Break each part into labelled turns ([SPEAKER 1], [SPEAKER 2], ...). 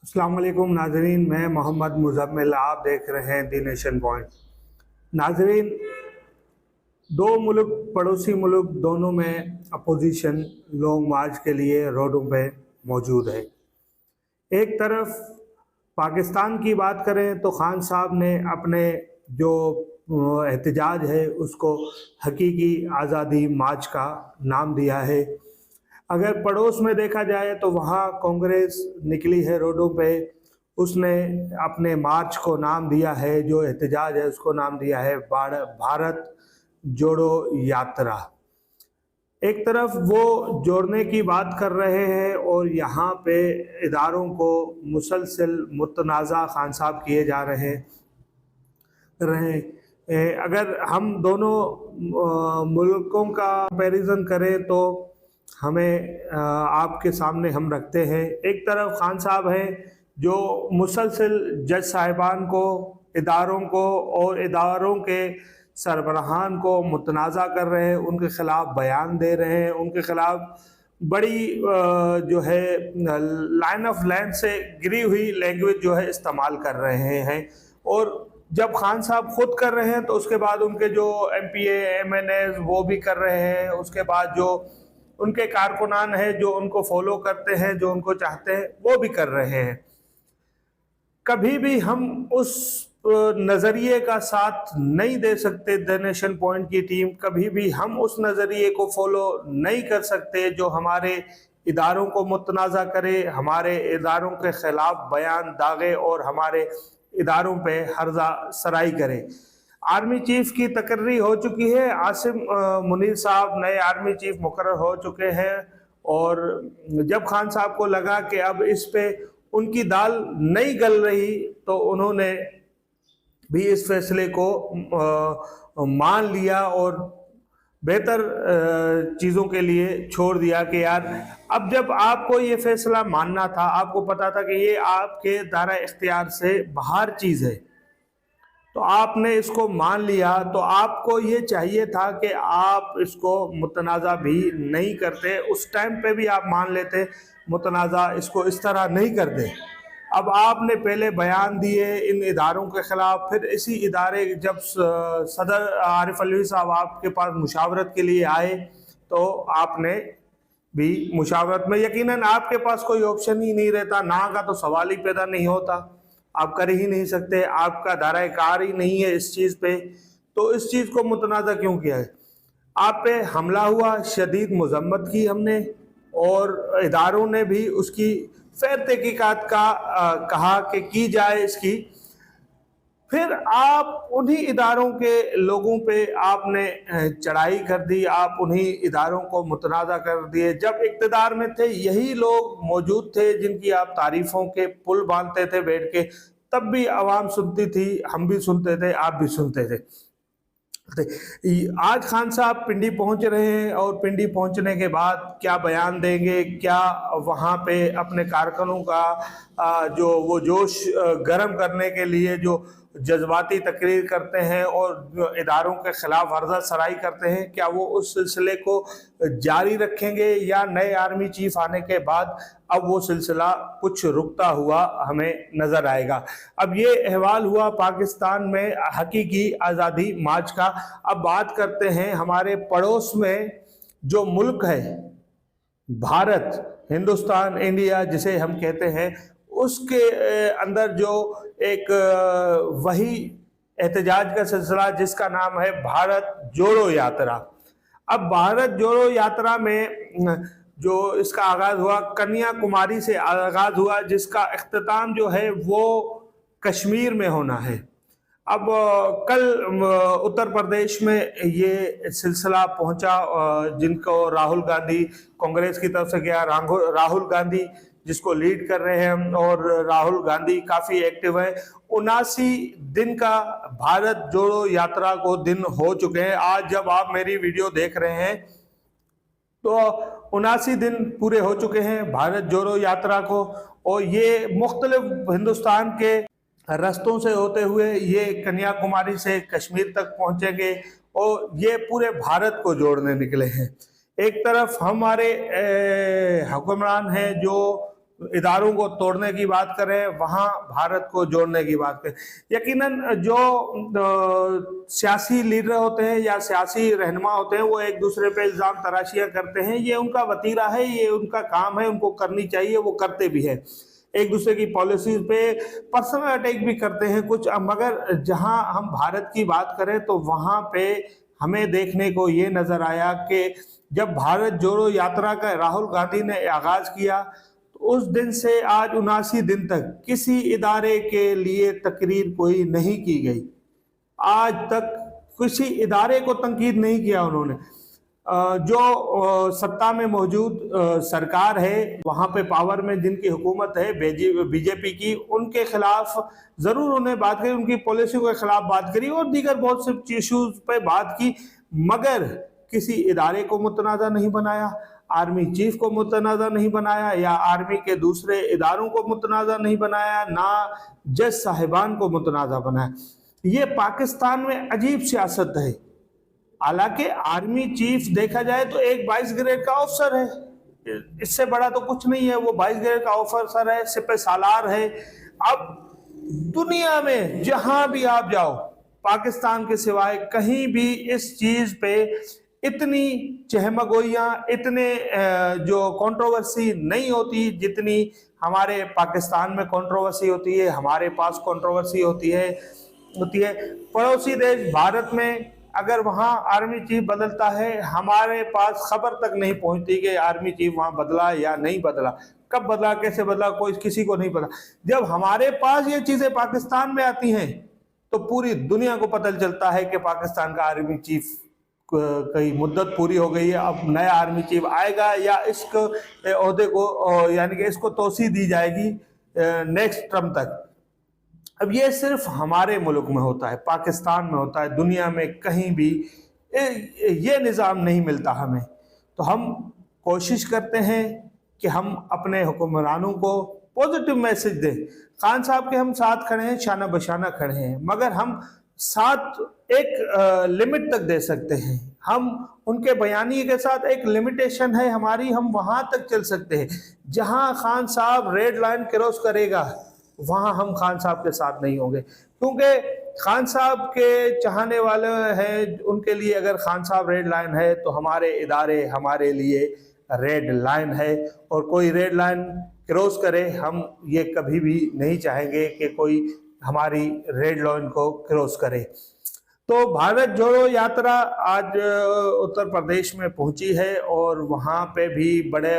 [SPEAKER 1] अस्सलाम वालेकुम नाजरीन, मैं मोहम्मद मुज़म्मिल, आप देख रहे हैं दी नेशन पॉइंट। नाजरीन, दो मुल्क, पड़ोसी मुल्क, दोनों में अपोजिशन लॉन्ग मार्च के लिए रोडों पे मौजूद है। एक तरफ पाकिस्तान की बात करें तो खान साहब ने अपने जो एहतजाज है उसको हकीकी आज़ादी मार्च का नाम दिया है। अगर पड़ोस में देखा जाए तो वहाँ कांग्रेस निकली है रोडों पे, उसने अपने मार्च को नाम दिया है, जो एहतजाज है उसको नाम दिया है भारत जोड़ो यात्रा। एक तरफ वो जोड़ने की बात कर रहे हैं और यहाँ पे इदारों को मुसलसल मुतनाज़ा खान साहब किए जा रहे अगर हम दोनों मुल्कों का कंपैरिजन करें तो हमें आपके सामने हम रखते हैं। एक तरफ खान साहब हैं जो मुसलसल जज साहिबान को, इदारों को और इदारों के सरबराहान को मुतनाज़ा कर रहे हैं, उनके ख़िलाफ़ बयान दे रहे हैं, उनके ख़िलाफ़ बड़ी जो है लाइन ऑफ लैंड से गिरी हुई लैंग्वेज जो है इस्तेमाल कर रहे हैं। और जब खान साहब खुद कर रहे हैं तो उसके बाद उनके जो MPA MNAs वो भी कर रहे हैं, उसके बाद जो उनके कारकुनान हैं जो उनको फॉलो करते हैं, जो उनको चाहते हैं, वो भी कर रहे हैं। कभी भी हम उस नज़रिए का साथ नहीं दे सकते। द नेशन पॉइंट की टीम कभी भी हम उस नज़रिए को फॉलो नहीं कर सकते जो हमारे इदारों को मुतनाज़ा करे, हमारे इदारों के ख़िलाफ़ बयान दागे और हमारे इदारों पे हर्जा सराई करे। आर्मी चीफ की तकर्री हो चुकी है, आसिम मुनीर साहब नए आर्मी चीफ मुकर्रर हो चुके हैं। और जब खान साहब को लगा कि अब इस पे उनकी दाल नहीं गल रही तो उन्होंने भी इस फैसले को मान लिया और बेहतर चीज़ों के लिए छोड़ दिया कि यार अब जब आपको ये फैसला मानना था, आपको पता था कि ये आपके दायरा इख्तियार से बाहर चीज़ है, तो आपने इसको मान लिया, तो आपको ये चाहिए था कि आप इसको मुतनाज़ा भी नहीं करते। उस टाइम पे भी आप मान लेते, मुतनाज़ा इसको इस तरह नहीं करते। अब आपने पहले बयान दिए इन इदारों के ख़िलाफ़, फिर इसी इदारे जब सदर आरिफ अलवी साहब आपके पास मुशावरत के लिए आए तो आपने भी मुशावरत में, यकीनन आपके पास कोई ऑप्शन ही नहीं रहता, ना का तो सवाल ही पैदा नहीं होता, आप कर ही नहीं सकते, आपका दायरा कार ही नहीं है इस चीज़ पे, तो इस चीज़ को मुतनाज़ा क्यों किया है? आप पे हमला हुआ, शदीद मज़म्मत की हमने और इदारों ने भी उसकी फ़ैर तहकीकात का कहा कि की जाए इसकी। फिर आप उन्हीं इदारों के लोगों पे आपने चढ़ाई कर दी, आप उन्हीं इदारों को मुतनाज़ा कर दिए। जब इक़्तिदार में थे यही लोग मौजूद थे जिनकी आप तारीफ़ों के पुल बांधते थे बैठ के, तब भी आवाम सुनती थी, हम भी सुनते थे, आप भी सुनते थे। आज खान साहब पिंडी पहुंच रहे हैं और पिंडी पहुंचने के बाद क्या बयान देंगे, क्या वहां पे अपने कारकुनों का जो वो जोश गर्म करने के लिए जो जज्बाती तकरीर करते हैं और इदारों के खिलाफ हर्जा सराई करते हैं, क्या वो उस सिलसिले को जारी रखेंगे या नए आर्मी चीफ आने के बाद अब वो सिलसिला कुछ रुकता हुआ हमें नजर आएगा। अब ये अहवाल हुआ पाकिस्तान में हकीकी आज़ादी मार्च का। अब बात करते हैं हमारे पड़ोस में जो मुल्क है भारत, हिंदुस्तान, इंडिया जिसे हम कहते हैं, उसके अंदर जो एक वही एहतजाज का सिलसिला जिसका नाम है भारत जोड़ो यात्रा। अब भारत जोड़ो यात्रा में जो इसका आगाज हुआ कन्याकुमारी से आगाज हुआ, जिसका इख्तिताम जो है वो कश्मीर में होना है। अब कल उत्तर प्रदेश में ये सिलसिला पहुंचा, जिनको राहुल गांधी कांग्रेस की तरफ से गया, राहुल गांधी जिसको लीड कर रहे हैं और राहुल गांधी काफी एक्टिव है। 79 दिन का भारत जोड़ो यात्रा को दिन हो चुके हैं। आज जब आप मेरी वीडियो देख रहे हैं तो 79 दिन पूरे हो चुके हैं भारत जोड़ो यात्रा को, और ये मुख्तलिफ हिंदुस्तान के रास्तों से होते हुए ये कन्याकुमारी से कश्मीर तक पहुंचेंगे और ये पूरे भारत को जोड़ने निकले हैं। एक तरफ हमारे हुक्मरान हैं जो इदारों को तोड़ने की बात करें, वहां भारत को जोड़ने की बात करें। यकीनन जो सियासी लीडर होते हैं या सियासी रहनुमा होते हैं वो एक दूसरे पे इल्जाम तराशियां करते हैं, ये उनका वतीरा है, ये उनका काम है, उनको करनी चाहिए, वो करते भी है। एक दूसरे की पॉलिसीज पे पर्सनल अटैक भी करते हैं कुछ, मगर जहां हम भारत की बात करें तो वहां पे हमें देखने को ये नजर आया कि जब भारत जोड़ो यात्रा का राहुल गांधी ने आगाज किया तो उस दिन से आज 79 दिन तक किसी इदारे के लिए तकरीर कोई नहीं की गई। आज तक किसी इदारे को तंकीद नहीं किया उन्होंने। जो सत्ता में मौजूद सरकार है, वहां पे पावर में जिनकी हुकूमत है बीजेपी की, उनके खिलाफ जरूर उन्हें बात करी, उनकी पॉलिसी के खिलाफ बात करी और दीगर बहुत से इश्यूज पे बात की, मगर किसी इदारे को मुतनाज़ा नहीं बनाया, आर्मी चीफ को मुतनाज़ा नहीं बनाया या आर्मी के दूसरे इदारों को मुतनाज़ा नहीं बनाया, ना जज साहिबान को मुतनाज़ा बनाया। ये पाकिस्तान में अजीब सियासत है। हालांकि आर्मी चीफ देखा जाए तो एक 22 ग्रेड का ऑफिसर है, इससे बड़ा तो कुछ नहीं है, वो 22 ग्रेड का ऑफिसर है, सिपह सालार है। अब दुनिया में जहां भी आप जाओ, पाकिस्तान के सिवाय कहीं भी इस चीज पे इतनी चहमगोइयां, इतने जो कंट्रोवर्सी नहीं होती जितनी हमारे पाकिस्तान में कंट्रोवर्सी होती है, हमारे पास कंट्रोवर्सी होती है। पड़ोसी देश भारत में अगर वहां आर्मी चीफ बदलता है, हमारे पास खबर तक नहीं पहुंचती कि आर्मी चीफ वहां बदला या नहीं बदला, कब बदला, कैसे बदला, कोई किसी को नहीं पता। जब हमारे पास ये चीजें पाकिस्तान में आती हैं तो पूरी दुनिया को पता चलता है कि पाकिस्तान का आर्मी चीफ की मुद्दत पूरी हो गई है, अब नया आर्मी चीफ आएगा या इसको ओहदे को यानी कि इसको तोसी दी जाएगी नेक्स्ट टर्म तक। अब ये सिर्फ हमारे मुल्क में होता है, पाकिस्तान में होता है, दुनिया में कहीं भी ये निज़ाम नहीं मिलता हमें। तो हम कोशिश करते हैं कि हम अपने हुक्मरानों को पॉजिटिव मैसेज दें। खान साहब के हम साथ खड़े हैं, शाना बशाना खड़े हैं, मगर हम साथ एक लिमिट तक दे सकते हैं। हम उनके बयानी के साथ एक लिमिटेशन है हमारी, हम वहां तक चल सकते हैं। जहां खान साहब रेड लाइन क्रॉस करेगा वहां हम खान साहब के साथ नहीं होंगे, क्योंकि खान साहब के चाहने वाले हैं, उनके लिए अगर खान साहब रेड लाइन है तो हमारे इदारे हमारे लिए रेड लाइन है, और कोई रेड लाइन क्रॉस करे हम ये कभी भी नहीं चाहेंगे कि कोई हमारी रेड लाइन को क्रॉस करे। तो भारत जोड़ो यात्रा आज उत्तर प्रदेश में पहुंची है और वहां पे भी बड़े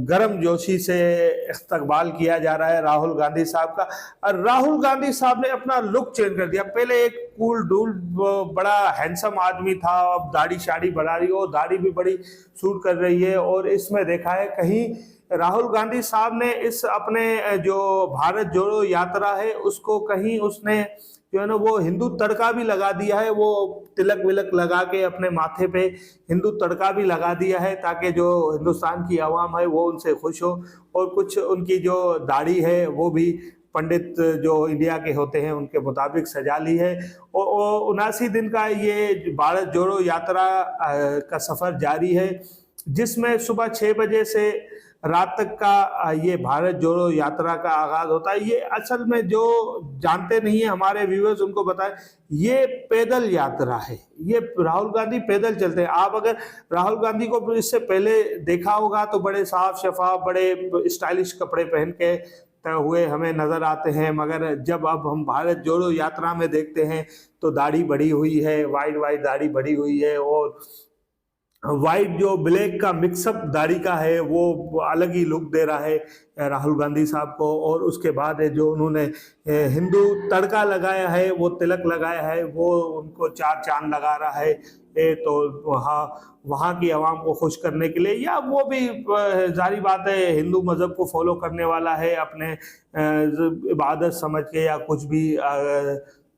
[SPEAKER 1] गर्म जोशी से इस्तकबाल किया जा रहा है राहुल गांधी साहब का। और राहुल गांधी साहब ने अपना लुक चेंज कर दिया। पहले एक कूल डूल बड़ा हैंडसम आदमी था, अब दाढ़ी शाड़ी बढ़ा रही हो, दाढ़ी भी बड़ी सूट कर रही है। और इसमें देखा है कहीं राहुल गांधी साहब ने इस अपने जो भारत जोड़ो यात्रा है उसको कहीं उसने जो है ना वो हिंदू तड़का भी लगा दिया है, वो तिलक विलक लगा के अपने माथे पे हिंदू तड़का भी लगा दिया है ताकि जो हिंदुस्तान की आवाम है वो उनसे खुश हो। और कुछ उनकी जो दाढ़ी है वो भी पंडित जो इंडिया के होते हैं उनके मुताबिक सजा ली है। और 79 दिन का ये भारत जोड़ो यात्रा का सफ़र जारी है, जिसमें सुबह 6 बजे से रात तक का ये भारत जोड़ो यात्रा का आगाज होता है। ये असल में जो जानते नहीं है हमारे व्यूअर्स उनको बताएं, ये पैदल यात्रा है। ये राहुल गांधी पैदल चलते हैं। आप अगर राहुल गांधी को इससे पहले देखा होगा तो बड़े साफ शफाफ, बड़े स्टाइलिश कपड़े पहन के हुए हमें नजर आते हैं, मगर जब अब हम भारत जोड़ो यात्रा में देखते हैं तो दाढ़ी बढ़ी हुई है, वाइट दाढ़ी बढ़ी हुई है, और वाइट जो ब्लैक का मिक्सअप दाढ़ी का है वो अलग ही लुक दे रहा है राहुल गांधी साहब को। और उसके बाद है जो उन्होंने हिंदू तड़का लगाया है, वो तिलक लगाया है, वो उनको 4 चांद लगा रहा है। तो वहाँ की आवाम को खुश करने के लिए, या वो भी जारी बात है हिंदू मज़हब को फॉलो करने वाला है, अपने इबादत समझ के या कुछ भी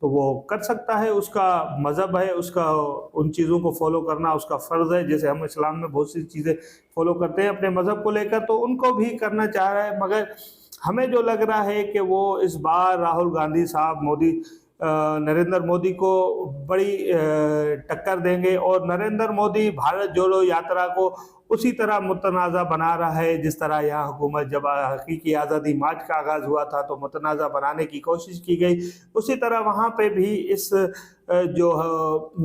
[SPEAKER 1] तो वो कर सकता है, उसका मज़हब है, उसका उन चीज़ों को फॉलो करना उसका फ़र्ज़ है। जैसे हम इस्लाम में बहुत सी चीज़ें फॉलो करते हैं अपने मज़हब को लेकर, तो उनको भी करना चाह रहा है। मगर हमें जो लग रहा है कि वो इस बार राहुल गांधी साहब नरेंद्र मोदी को बड़ी टक्कर देंगे, और नरेंद्र मोदी भारत जोड़ो यात्रा को उसी तरह मुतनाज़ा बना रहा है। जिस तरह यहाँ हुकूमत जब हकीकी आज़ादी मार्च का आगाज़ हुआ था तो मुतनाज़ा बनाने की कोशिश की गई, उसी तरह वहाँ पे भी इस जो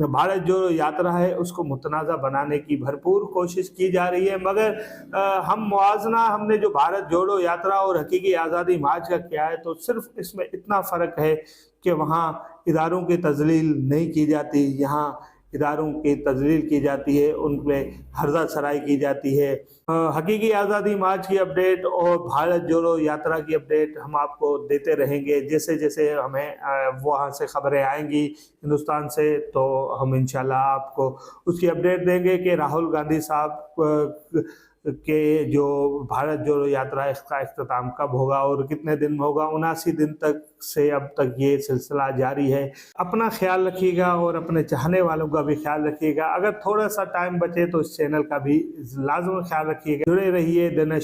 [SPEAKER 1] भारत जोड़ो यात्रा है उसको मुतनाज़ा बनाने की भरपूर कोशिश की जा रही है। मगर हम मुआवज़ना हमने जो भारत जोड़ो यात्रा और हकीकी आज़ादी मार्च का किया है, तो सिर्फ इसमें इतना फ़र्क है कि वहाँ इदारों की तज़लील नहीं की जाती, यहाँ इदारों की तज़लील की जाती है, उनमें हर्जा सराई की जाती है। हकीकी आज़ादी मार्च की अपडेट और भारत जोड़ो यात्रा की अपडेट हम आपको देते रहेंगे। जैसे जैसे हमें वहाँ से खबरें आएंगी हिंदुस्तान से, तो हम इंशाल्लाह आपको उसकी अपडेट देंगे कि राहुल गांधी साहब के जो भारत जोड़ो यात्रा है इसका इख्तिताम कब होगा और कितने दिन में होगा। 79 दिन तक से अब तक ये सिलसिला जारी है। अपना ख्याल रखिएगा और अपने चाहने वालों का भी ख्याल रखिएगा। अगर थोड़ा सा टाइम बचे तो इस चैनल का भी लाजमी ख्याल रखिएगा। जुड़े रहिए। दिन